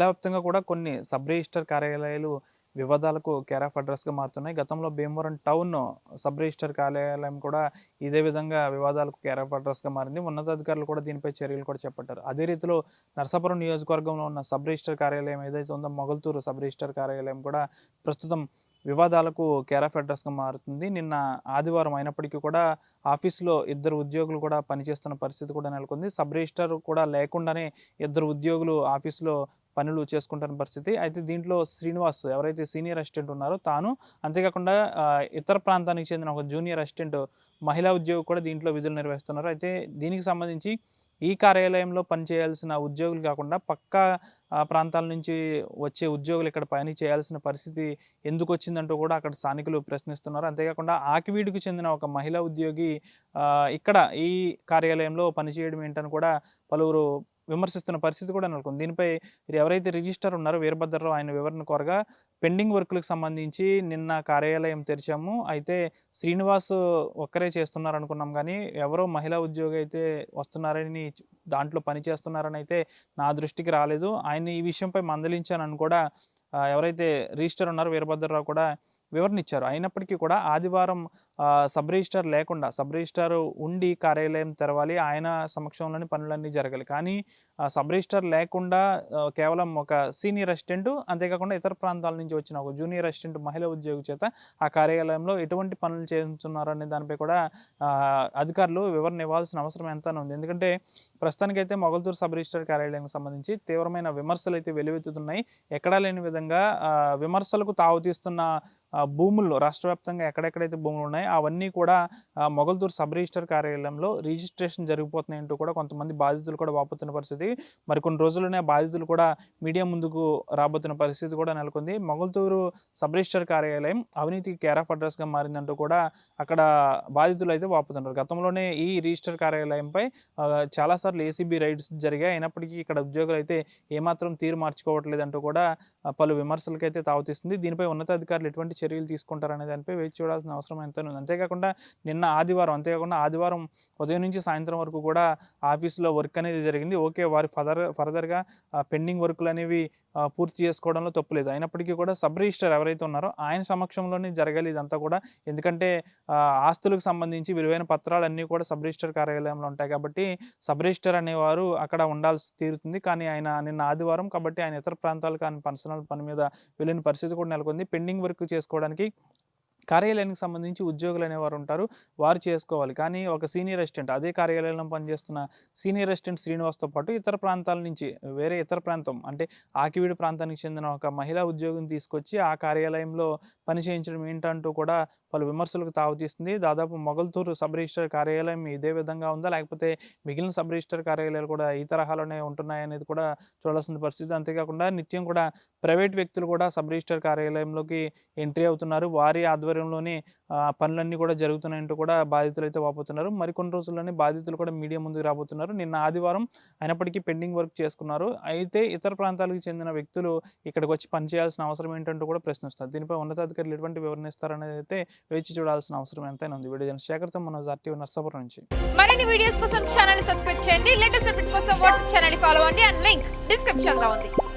వ్యాప్తంగా కూడా కొన్ని సబ్ రిజిస్టర్ కార్యాలయాలు వివాదాలకు కేర్ ఆఫ్ అడ్రస్‌గా మారుతున్నాయి. గతంలో భీమవరం టౌన్ సబ్ రిజిస్టర్ కార్యాలయం కూడా ఇదే విధంగా వివాదాలకు కేర్ ఆఫ్ అడ్రస్‌గా మారింది. ఉన్నతాధికారులు కూడా దీనిపై చర్యలు కూడా చేపట్టారు. అదే రీతిలో నరసాపురం నియోజకవర్గంలో ఉన్న సబ్ రిజిస్టర్ కార్యాలయం ఏదైతే ఉందో మొగల్తూరు సబ్ రిజిస్టర్ కార్యాలయం కూడా ప్రస్తుతం వివాదాలకు కేర్ ఆఫ్ అడ్రస్‌గా మారుతుంది. నిన్న ఆదివారం అయినప్పటికీ కూడా ఆఫీస్‌లో ఇద్దరు ఉద్యోగులు కూడా పనిచేస్తున్న పరిస్థితి కూడా నెలకొంది. సబ్ రిజిస్టర్ కూడా లేకుండానే ఇద్దరు ఉద్యోగులు ఆఫీస్‌లో పనులు చేసుకుంటున్న పరిస్థితి. అయితే దీంట్లో శ్రీనివాస్ ఎవరైతే సీనియర్ అసిస్టెంట్ ఉన్నారో తాను, అంతేకాకుండా ఇతర ప్రాంతానికి చెందిన ఒక జూనియర్ అసిస్టెంట్ మహిళా ఉద్యోగి కూడా దీంట్లో విధులు నిర్వహిస్తున్నారు. అయితే దీనికి సంబంధించి ఈ కార్యాలయంలో పనిచేయాల్సిన ఉద్యోగులు కాకుండా పక్కా ప్రాంతాల నుంచి వచ్చే ఉద్యోగులు ఇక్కడ పని చేయాల్సిన పరిస్థితి ఎందుకొచ్చిందంటూ కూడా అక్కడ స్థానికులు ప్రశ్నిస్తున్నారు. అంతేకాకుండా ఆకివీడుకు చెందిన ఒక మహిళా ఉద్యోగి ఇక్కడ ఈ కార్యాలయంలో పనిచేయడం ఏంటని కూడా పలువురు విమర్శిస్తున్న పరిస్థితి కూడా నెలకొంది. దీనిపై ఎవరైతే రిజిస్టర్ ఉన్నారో వీరభద్రరావు ఆయన వివరణ కోరగా, పెండింగ్ వర్కులకు సంబంధించి నిన్న కార్యాలయం తెరిచాము. అయితే శ్రీనివాస్ ఒక్కరే చేస్తున్నారనుకున్నాం గానీ, ఎవరో మహిళా ఉద్యోగి అయితే వస్తున్నారని దాంట్లో పని చేస్తున్నారని అయితే నా దృష్టికి రాలేదు. ఆయన్ని ఈ విషయంపై మందలించానని కూడా ఎవరైతే రిజిస్టర్ ఉన్నారో వీరభద్రరావు కూడా వివరణ ఇచ్చారు. అయినప్పటికీ కూడా ఆదివారం సబ్ రిజిస్ట్రార్ లేకుండా, సబ్ రిజిస్ట్రార్ ఉండి కార్యాలయం తెరవాలి. ఆయన సమక్షంలోనే పనులన్నీ జరగాలి. కానీ సబ్ రిజిస్ట్రార్ లేకుండా కేవలం ఒక సీనియర్ అసిస్టెంట్, అంతేకాకుండా ఇతర ప్రాంతాల నుంచి వచ్చిన ఒక జూనియర్ అసిస్టెంట్ మహిళా ఉద్యోగి చేత ఆ కార్యాలయంలో ఎటువంటి పనులు చేయించున్నారనే దానిపై కూడా అధికారులు వివరణ ఇవ్వాల్సిన అవసరం ఎంతైనా ఉంది. ఎందుకంటే ప్రస్తుతానికైతే మొగల్తూరు సబ్ రిజిస్ట్రార్ కార్యాలయానికి సంబంధించి తీవ్రమైన విమర్శలు అయితే వెల్లువెత్తుతున్నాయి. ఎక్కడా లేని విధంగా విమర్శలకు తావుతీస్తున్న భూముల్లో రాష్ట్ర వ్యాప్తంగా ఎక్కడెక్కడైతే భూములు ఉన్నాయో అవన్నీ కూడా మొగల్తూరు సబ్ రిజిస్టర్ కార్యాలయంలో రిజిస్ట్రేషన్ జరిగిపోతున్నాయంటూ కూడా కొంతమంది బాధితులు కూడా వాపోతున్న పరిస్థితి. మరి కొన్ని రోజుల్లోనే బాధితులు కూడా మీడియా ముందుకు రాబోతున్న పరిస్థితి కూడా నెలకొంది. మొగల్తూరు సబ్ రిజిస్టర్ కార్యాలయం అవినీతికి కేర్ ఆఫ్ అడ్రస్‌గా మారిందంటూ కూడా అక్కడ బాధితులు అయితే వాపోతున్నారు. గతంలోనే ఈ రిజిస్టర్ కార్యాలయంపై చాలాసార్లు ఏసీబీ రైడ్స్ జరిగాయి. అయినప్పటికీ ఇక్కడ ఉద్యోగులు అయితే ఏమాత్రం తీరు మార్చుకోవట్లేదంటూ కూడా పలు విమర్శలకైతే తావుతీస్తుంది. దీనిపై ఉన్నతాధికారులు ఎటువంటి చర్యలు తీసుకుంటారనే దానిపై వేచి చూడాల్సిన అవసరం ఎంతైనా ఉంది. అంతేకాకుండా ఆదివారం ఉదయం నుంచి సాయంత్రం వరకు కూడా ఆఫీస్‌లో వర్క్ అనేది జరిగింది. ఓకే, వారి ఫర్దర్‌గా పెండింగ్ వర్కులు అనేవి పూర్తి చేసుకోవడంలో తప్పులేదు. అయినప్పటికీ కూడా సబ్ రిజిస్ట్రార్ ఎవరైతే ఉన్నారో ఆయన సమక్షంలోనే జరగాలి ఇదంతా కూడా. ఎందుకంటే ఆస్తులకు సంబంధించి విలువైన పత్రాలన్నీ కూడా సబ్ రిజిస్ట్రార్ కార్యాలయంలో ఉంటాయి కాబట్టి సబ్ రిజిస్ట్రార్ అనేవారు అక్కడ ఉండాల్సి తీరుతుంది. కానీ ఆయన నిన్న ఆదివారం కాబట్టి ఆయన ఇతర ప్రాంతాలకు ఆయన పర్సనల్ పని మీద వెళ్ళిన పరిస్థితి కూడా నెలకొంది. పెండింగ్ వర్క్ చేసుకోవడానికి కార్యాలయానికి సంబంధించి ఉద్యోగులు అనేవారు ఉంటారు. వారు చేసుకోవాలి. కానీ ఒక సీనియర్ అసిస్టెంట్, అదే కార్యాలయంలో పనిచేస్తున్న సీనియర్ అసిస్టెంట్ శ్రీనివాస్‌తో పాటు ఇతర ప్రాంతాల నుంచి ఇతర ప్రాంతం అంటే ఆకివీడు ప్రాంతానికి చెందిన ఒక మహిళా ఉద్యోగిని తీసుకొచ్చి ఆ కార్యాలయంలో పని చేయించడం ఏంటంటూ కూడా పలు విమర్శలకు తావుతీస్తుంది. దాదాపు మొగల్తూరు సబ్ రిజిస్ట్రార్ కార్యాలయం ఇదే విధంగా ఉందా? లేకపోతే మిగిలిన సబ్ రిజిస్ట్రార్ కార్యాలయాలు కూడా ఈ తరహాలోనే ఉంటున్నాయనేది కూడా చూడాల్సిన పరిస్థితి. అంతేకాకుండా నిత్యం కూడా ప్రైవేట్ వ్యక్తులు కూడా సబ్ రిజిస్ట్రార్ కార్యాలయంలోకి ఎంట్రీ అవుతున్నారు. వారి ఆధ్వర్యంలోనే పనులన్నీ కూడా జరుగుతున్నాయంటూ కూడా బాధితులైతే వాపోతున్నారు. మరికొన్ని రోజుల్లోనే బాధితులు కూడా మీడియా ముందుకు రాబోతున్నారు. నిన్న ఆదివారం అయినప్పటికీ పెండింగ్ వర్క్ చేసుకున్నారు. అయితే ఇతర ప్రాంతాలకు చెందిన వ్యక్తులు ఇక్కడికి వచ్చి పనిచేయాల్సిన అవసరం ఏంటంటూ కూడా ప్రశ్నిస్తారు. దీనిపై ఉన్నతాధికారులు ఎటువంటి వివరణ ఇస్తారనేది అయితే వేచి చూడాల్సిన అవసరం ఎంతైనా ఉంది. వీడియో జర్నలిస్ట్ శేఖర్‌తో మనోజ్, ఆర్టీవీ నర్సాపురం నుంచి. మరిన్ని వీడియోస్ కోసం ఛానల్ ని సబ్స్క్రైబ్ చేయండి. లేటెస్ట్ అప్డేట్స్ కోసం వాట్సాప్ ఛానల్ ని ఫాలో అవ్వండి. అండ్ లింక్ డిస్క్రిప్షన్ లో ఉంది.